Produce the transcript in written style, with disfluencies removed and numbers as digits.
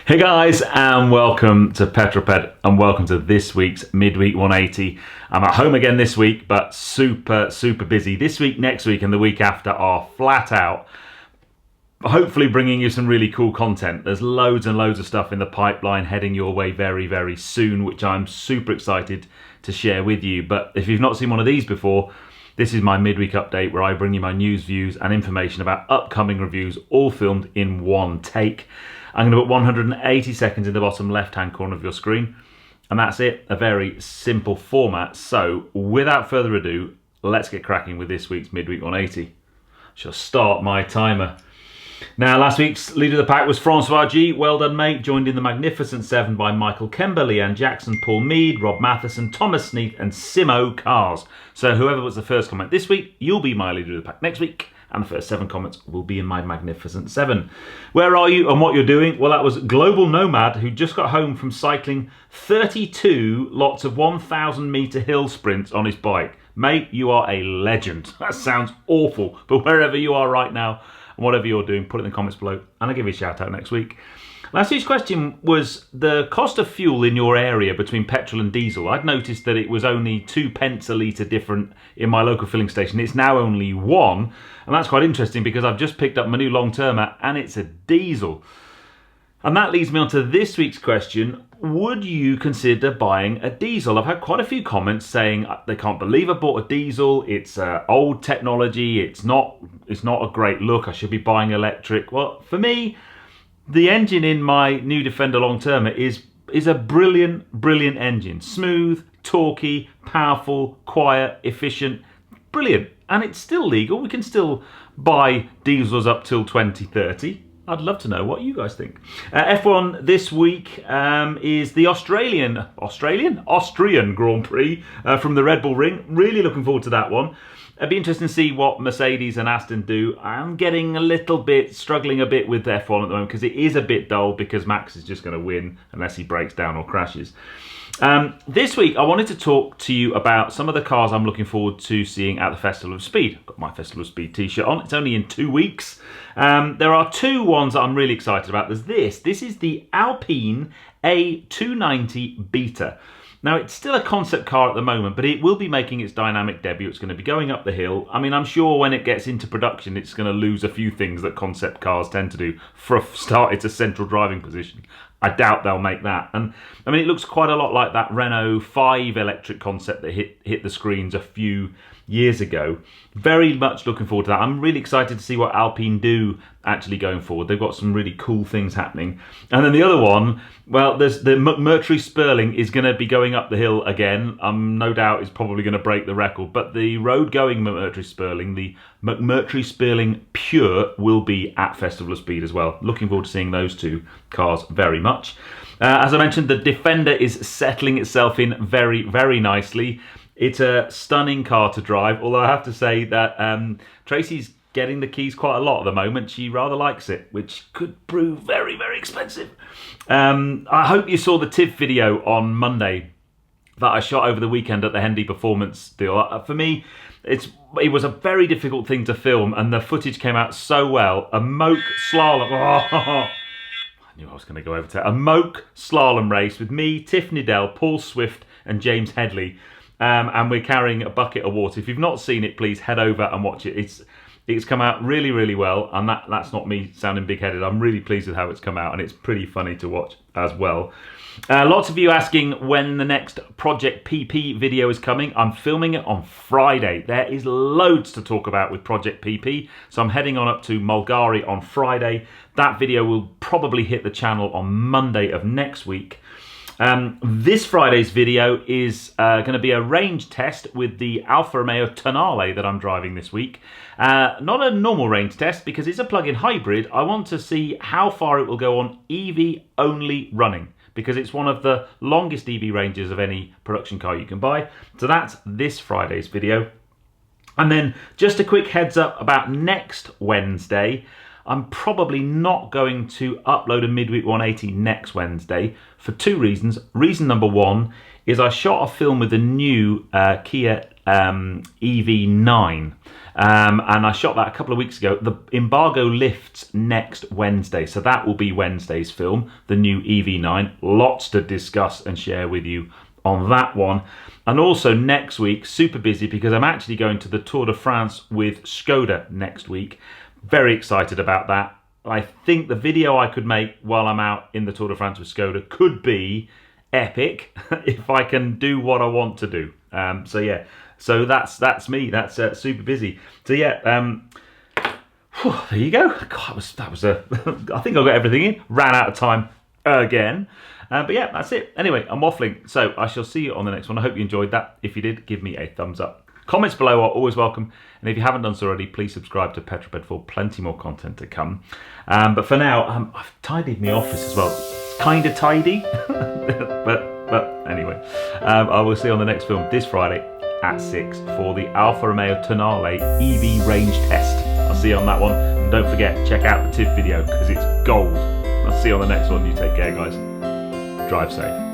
Hey guys, and welcome to Petrol Ped, and welcome to this week's Midweek 180. I'm at home again this week, but super busy. This week, next week, and the week after are flat out. Hopefully bringing you some really cool content. There's loads and loads of stuff in the pipeline heading your way very soon, which I'm super excited to share with you. But if you've not seen one of these before, this is my midweek update where I bring you my news, views, and information about upcoming reviews, all filmed in one take. I'm going to put 180 seconds in the bottom left-hand corner of your screen, and that's it. A very simple format. So, without further ado, let's get cracking with this week's Midweek 180. Shall start my timer. Now, last week's leader of the pack was Francois G. Well done, mate. Joined in the Magnificent Seven by Michael Kember, Leanne Jackson, Paul Mead, Rob Matheson, Thomas Sneath, and Simo Cars. So, whoever was the first comment this week, you'll be my leader of the pack next week. And the first 7 comments will be in my Magnificent 7. Where are you and what you're doing? Well, that was Global Nomad, who just got home from cycling 32 lots of 1,000 metre hill sprints on his bike. Mate, you are a legend. That sounds awful, but wherever you are right now, and whatever you're doing, put it in the comments below, and I'll give you a shout out next week. Last week's question was the cost of fuel in your area between petrol and diesel. I'd noticed that it was only 2p a litre different in my local filling station. It's now only 1, and that's quite interesting because I've just picked up my new long-termer and it's a diesel. And that leads me on to this week's question. Would you consider buying a diesel? I've had quite a few comments saying they can't believe I bought a diesel. It's old technology. It's not a great look. I should be buying electric. Well, for me, the engine in my new Defender long-termer is a brilliant engine. Smooth, torquey, powerful, quiet, efficient. Brilliant. And it's still legal. We can still buy diesels up till 2030. I'd love to know what you guys think. F1 this week is the Austrian Grand Prix from the Red Bull Ring. Really looking forward to that one. It'd be interesting to see what Mercedes and Aston do. I'm getting struggling a bit with F1 at the moment because it is a bit dull because Max is just going to win unless he breaks down or crashes. This week I wanted to talk to you about some of the cars I'm looking forward to seeing at the Festival of Speed. I've got my Festival of Speed t-shirt on. It's only in 2 weeks. There are 2 ones that I'm really excited about. There's this. This is the Alpine A290 Beta. Now, it's still a concept car at the moment, but it will be making its dynamic debut. It's going to be going up the hill. I mean, I'm sure when it gets into production, it's going to lose a few things that concept cars tend to do. For a start, it's a central driving position. I doubt they'll make that. And I mean, it looks quite a lot like that Renault 5 electric concept that hit the screens a few years ago. Very much looking forward to that. I'm really excited to see what Alpine do actually going forward. They've got some really cool things happening. And then the other one, well, there's the McMurty Speirling is going to be going up the hill again. No doubt is probably going to break the record. But the road-going McMurty Speirling, the McMurty Speirling Pure, will be at Festival of Speed as well. Looking forward to seeing those 2 cars very much. As I mentioned, the Defender is settling itself in very nicely. It's a stunning car to drive, although I have to say that Tracy's getting the keys quite a lot at the moment. She rather likes it, which could prove very expensive. I hope you saw the TIFF video on Monday that I shot over the weekend at the Hendy Performance deal. For me, it was a very difficult thing to film, and the footage came out so well. A moke slalom. I knew I was going to go over to a moke slalom race with me, Tiff Niddell, Paul Swift, and James Headley. And we're carrying a bucket of water. If you've not seen it, please head over and watch it. It's come out really well, and that's not me sounding big-headed. I'm really pleased with how it's come out, and it's pretty funny to watch as well. Lots of you asking when the next Project PP video is coming. I'm filming it on Friday. There is loads to talk about with Project PP, so I'm heading on up to Mulgari on Friday. That video will probably hit the channel on Monday of next week. This Friday's video is going to be a range test with the Alfa Romeo Tonale that I'm driving this week. Not a normal range test because it's a plug-in hybrid. I want to see how far it will go on EV-only running because it's one of the longest EV ranges of any production car you can buy. So that's this Friday's video. And then just a quick heads up about next Wednesday. I'm probably not going to upload a Midweek 180 next Wednesday for 2 reasons. Reason number 1 is I shot a film with the new Kia EV9. And I shot that a couple of weeks ago. The embargo lifts next Wednesday, so that will be Wednesday's film, the new EV9. Lots to discuss and share with you on that one. And also next week, super busy because I'm actually going to the Tour de France with Skoda next week. Very excited about that. I think the video I could make while I'm out in the Tour de France with Skoda could be epic if I can do what I want to do. So yeah, so that's me. That's super busy. So yeah, there you go. God, that was a. I think I got everything in. Ran out of time again. But yeah, that's it. Anyway, I'm waffling. So I shall see you on the next one. I hope you enjoyed that. If you did, give me a thumbs up. Comments below are always welcome. And if you haven't done so already, please subscribe to Petrol Ped for plenty more content to come. But for now, I've tidied my office as well. It's kind of tidy. but anyway, I will see you on the next film this Friday at 6 for the Alfa Romeo Tonale EV range test. I'll see you on that one. And don't forget, check out the TIFF video because it's gold. I'll see you on the next one. You take care, guys. Drive safe.